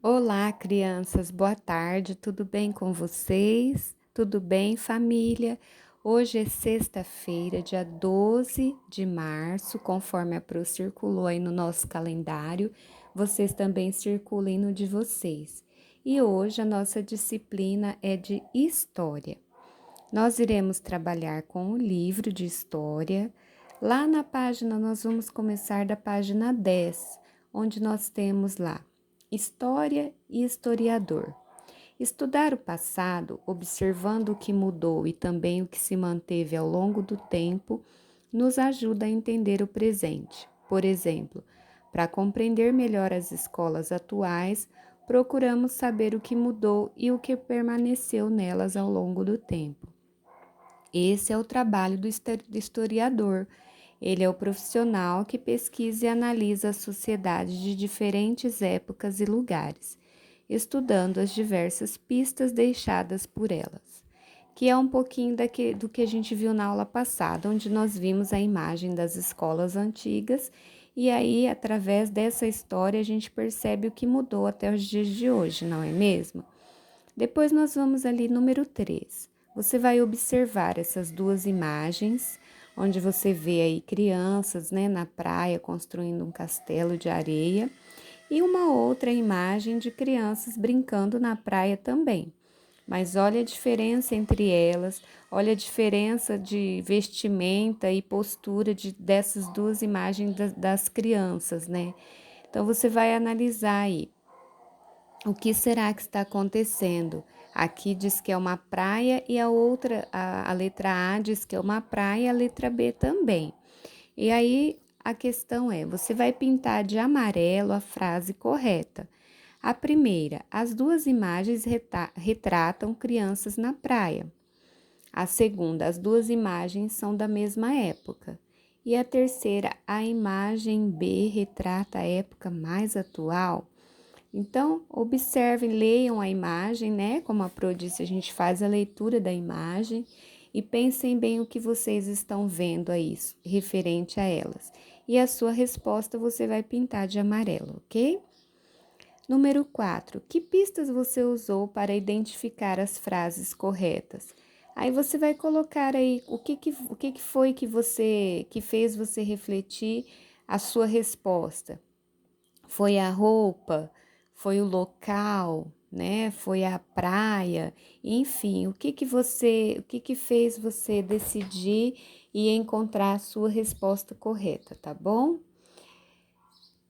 Olá, crianças, boa tarde, tudo bem com vocês? Tudo bem, família? Hoje é sexta-feira, dia 12 de março, conforme a Pro circulou aí no nosso calendário, vocês também circulem no de vocês. E hoje a nossa disciplina é de História. Nós iremos trabalhar com o livro de História. Lá na página, nós vamos começar da página 10, onde nós temos lá História e Historiador. Estudar o passado, observando o que mudou e também o que se manteve ao longo do tempo, nos ajuda a entender o presente. Por exemplo, para compreender melhor as escolas atuais, procuramos saber o que mudou e o que permaneceu nelas ao longo do tempo. Esse é o trabalho do historiador. Ele é o profissional que pesquisa e analisa a sociedade de diferentes épocas e lugares, estudando as diversas pistas deixadas por elas, que é um pouquinho do que a gente viu na aula passada, onde nós vimos a imagem das escolas antigas e aí, através dessa história, a gente percebe o que mudou até os dias de hoje, não é mesmo? Depois nós vamos ali número 3. Você vai observar essas duas imagens, onde você vê aí crianças, né, na praia construindo um castelo de areia, e uma outra imagem de crianças brincando na praia também. Mas olha a diferença entre elas, olha a diferença de vestimenta e postura dessas duas imagens das crianças, né? Então você vai analisar aí. O que será que está acontecendo? Aqui diz que é uma praia e a outra, a letra A diz que é uma praia e a letra B também. E aí a questão é: você vai pintar de amarelo a frase correta. A primeira, as duas imagens retratam crianças na praia. A segunda, as duas imagens são da mesma época. E a terceira, a imagem B retrata a época mais atual. Então, observem, leiam a imagem, né? Como a Pro disse, a gente faz a leitura da imagem e pensem bem o que vocês estão vendo aí, referente a elas. E a sua resposta você vai pintar de amarelo, ok? Número 4. Que pistas você usou para identificar as frases corretas? Aí você vai colocar aí o que foi que fez você refletir a sua resposta. Foi a roupa, foi o local, né? Foi a praia, enfim, o que fez você decidir e encontrar a sua resposta correta, tá bom?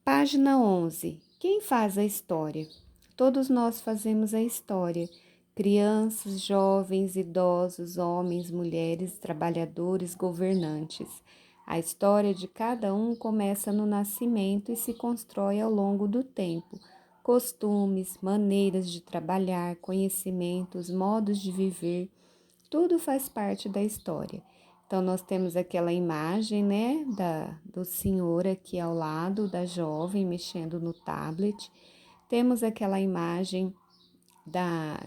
Página 11. Quem faz a história? Todos nós fazemos a história. Crianças, jovens, idosos, homens, mulheres, trabalhadores, governantes. A história de cada um começa no nascimento e se constrói ao longo do tempo. Costumes, maneiras de trabalhar, conhecimentos, modos de viver, tudo faz parte da história. Então, nós temos aquela imagem, né, do senhor aqui ao lado, da jovem mexendo no tablet. Temos aquela imagem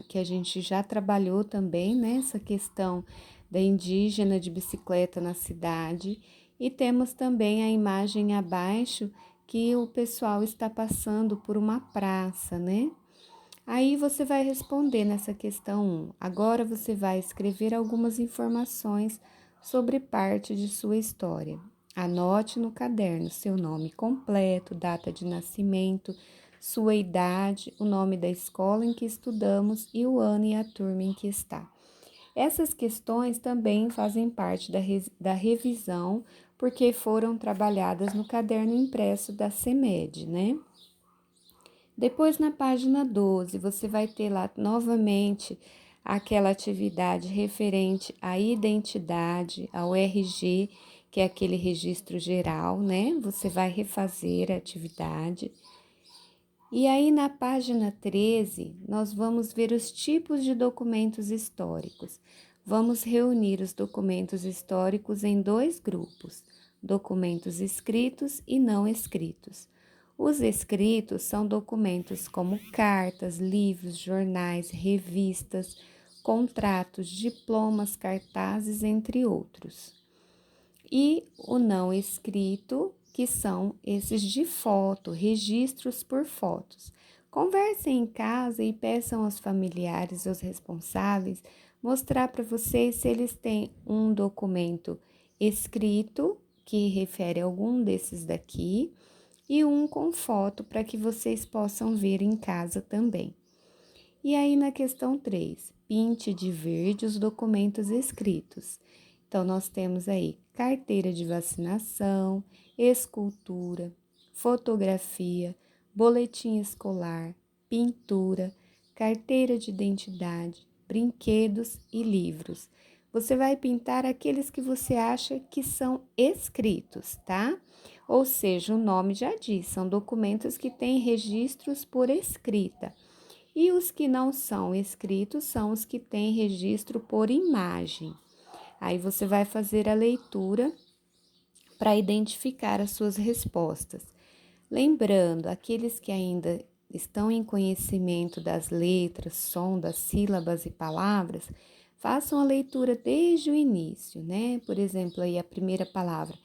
que a gente já trabalhou também, né, essa questão da indígena de bicicleta na cidade. E temos também a imagem abaixo que o pessoal está passando por uma praça, né? Aí você vai responder nessa questão 1. Agora você vai escrever algumas informações sobre parte de sua história. Anote no caderno seu nome completo, data de nascimento, sua idade, o nome da escola em que estudamos e o ano e a turma em que está. Essas questões também fazem parte da revisão, porque foram trabalhadas no caderno impresso da CEMED, né? Depois, na página 12, você vai ter lá novamente aquela atividade referente à identidade, ao RG, que é aquele registro geral, né? Você vai refazer a atividade. E aí, na página 13, nós vamos ver os tipos de documentos históricos. Vamos reunir os documentos históricos em dois grupos: documentos escritos e não escritos. Os escritos são documentos como cartas, livros, jornais, revistas, contratos, diplomas, cartazes, entre outros. E o não escrito, que são esses de foto, registros por fotos, Conversem em casa e peçam aos familiares, aos responsáveis, mostrar para vocês se eles têm um documento escrito que refere a algum desses daqui e um com foto para que vocês possam ver em casa também. E aí, na questão 3, pinte de verde os documentos escritos. Então, nós temos aí carteira de vacinação, escultura, fotografia, boletim escolar, pintura, carteira de identidade, brinquedos e livros. Você vai pintar aqueles que você acha que são escritos, tá? Ou seja, o nome já diz, são documentos que têm registros por escrita. E os que não são escritos são os que têm registro por imagem. Aí você vai fazer a leitura para identificar as suas respostas. Lembrando, aqueles que ainda estão em conhecimento das letras, som das sílabas e palavras, façam a leitura desde o início, né? Por exemplo, aí a primeira palavra,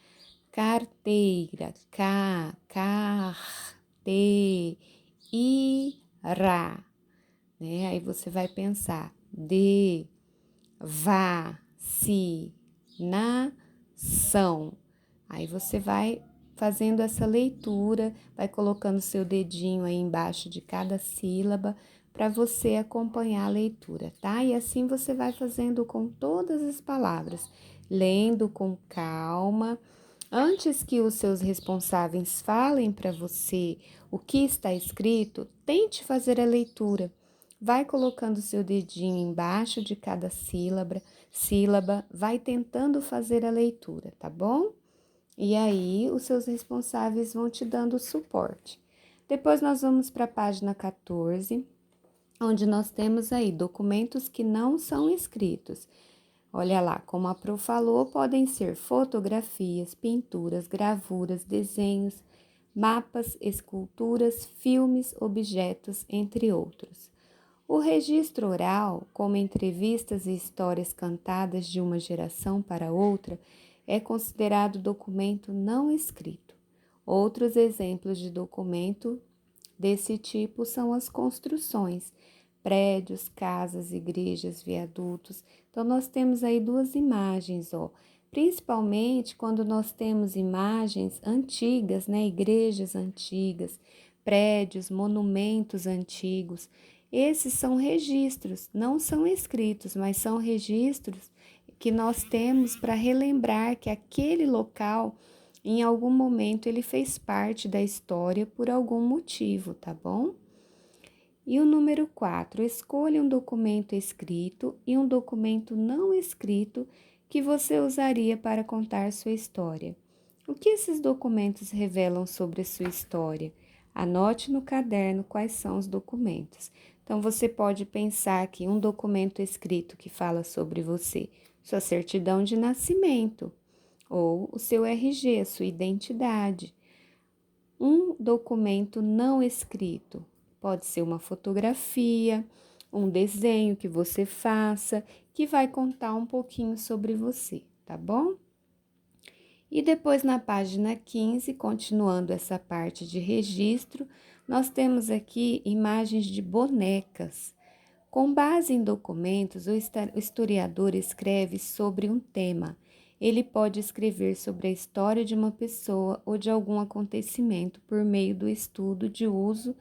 carteira, carteira, né? Aí você vai pensar vacinação. Aí você vai fazendo essa leitura, vai colocando seu dedinho aí embaixo de cada sílaba para você acompanhar a leitura, tá? E assim você vai fazendo com todas as palavras, lendo com calma. Antes que os seus responsáveis falem para você o que está escrito, tente fazer a leitura. Vai colocando seu dedinho embaixo de cada sílaba, vai tentando fazer a leitura, tá bom? E aí, os seus responsáveis vão te dando suporte. Depois, nós vamos para a página 14, onde nós temos aí documentos que não são escritos. Olha lá, como a Pro falou, podem ser fotografias, pinturas, gravuras, desenhos, mapas, esculturas, filmes, objetos, entre outros. O registro oral, como entrevistas e histórias cantadas de uma geração para outra, é considerado documento não escrito. Outros exemplos de documento desse tipo são as construções, prédios, casas, igrejas, viadutos. Então, nós temos aí duas imagens, ó. Principalmente quando nós temos imagens antigas, né? Igrejas antigas, prédios, monumentos antigos. Esses são registros, não são escritos, mas são registros que nós temos para relembrar que aquele local, em algum momento, ele fez parte da história por algum motivo, tá bom? E o número 4, escolha um documento escrito e um documento não escrito que você usaria para contar sua história. O que esses documentos revelam sobre a sua história? Anote no caderno quais são os documentos. Então, você pode pensar que um documento escrito que fala sobre você, sua certidão de nascimento, ou o seu RG, a sua identidade. Um documento não escrito pode ser uma fotografia, um desenho que você faça, que vai contar um pouquinho sobre você, tá bom? E depois na página 15, continuando essa parte de registro, nós temos aqui imagens de bonecas. Com base em documentos, o historiador escreve sobre um tema. Ele pode escrever sobre a história de uma pessoa ou de algum acontecimento por meio do estudo de uso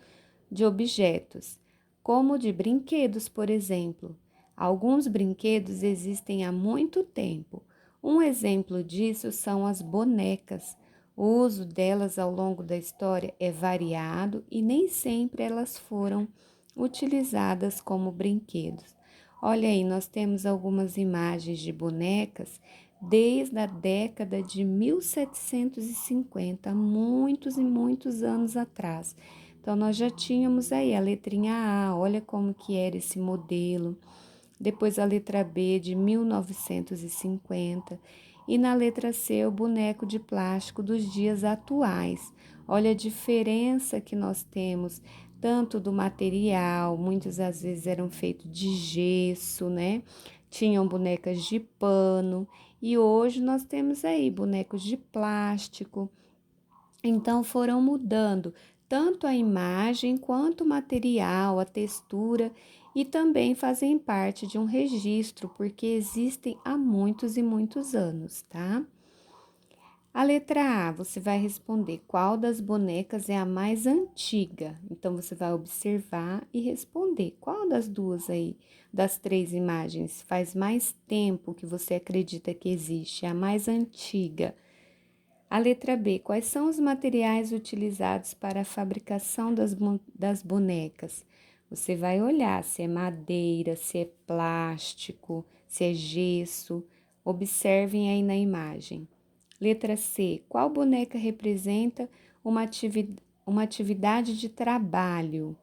de objetos, como de brinquedos, por exemplo. Alguns brinquedos existem há muito tempo. Um exemplo disso são as bonecas. O uso delas ao longo da história é variado e nem sempre elas foram utilizadas como brinquedos. Olha aí, nós temos algumas imagens de bonecas desde a década de 1750, muitos e muitos anos atrás. Então, nós já tínhamos aí a letrinha A, olha como que era esse modelo. Depois a letra B de 1950 e na letra C o boneco de plástico dos dias atuais. Olha a diferença que nós temos, tanto do material, muitas às vezes eram feitos de gesso, né? Tinham bonecas de pano e hoje nós temos aí bonecos de plástico. Então foram mudando tanto a imagem quanto o material, a textura, e também fazem parte de um registro, porque existem há muitos e muitos anos, tá? A letra A, você vai responder qual das bonecas é a mais antiga. Então, você vai observar e responder qual das duas aí, das três imagens, faz mais tempo que você acredita que existe, é a mais antiga. A letra B, quais são os materiais utilizados para a fabricação das bonecas? Você vai olhar se é madeira, se é plástico, se é gesso. Observem aí na imagem. Letra C, qual boneca representa uma atividade de trabalho?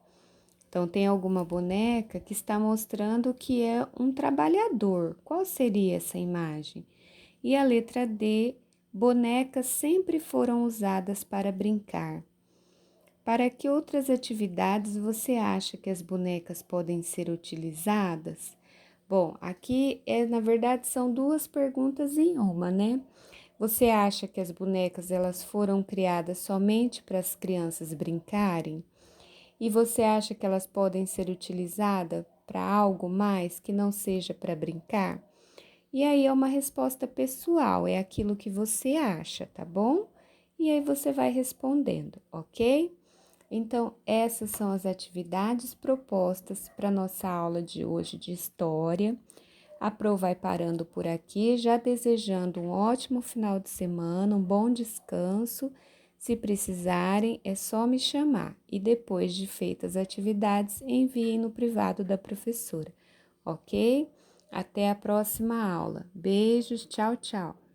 Então, tem alguma boneca que está mostrando que é um trabalhador. Qual seria essa imagem? E a letra D, bonecas sempre foram usadas para brincar. Para que outras atividades você acha que as bonecas podem ser utilizadas? Bom, aqui na verdade são duas perguntas em uma, né? Você acha que as bonecas elas foram criadas somente para as crianças brincarem? E você acha que elas podem ser utilizadas para algo mais que não seja para brincar? E aí é uma resposta pessoal, é aquilo que você acha, tá bom? E aí você vai respondendo, ok? Então, essas são as atividades propostas para nossa aula de hoje de história. A Pro vai parando por aqui, já desejando um ótimo final de semana, um bom descanso. Se precisarem, é só me chamar e depois de feitas as atividades, enviem no privado da professora, ok? Até a próxima aula. Beijos, tchau, tchau.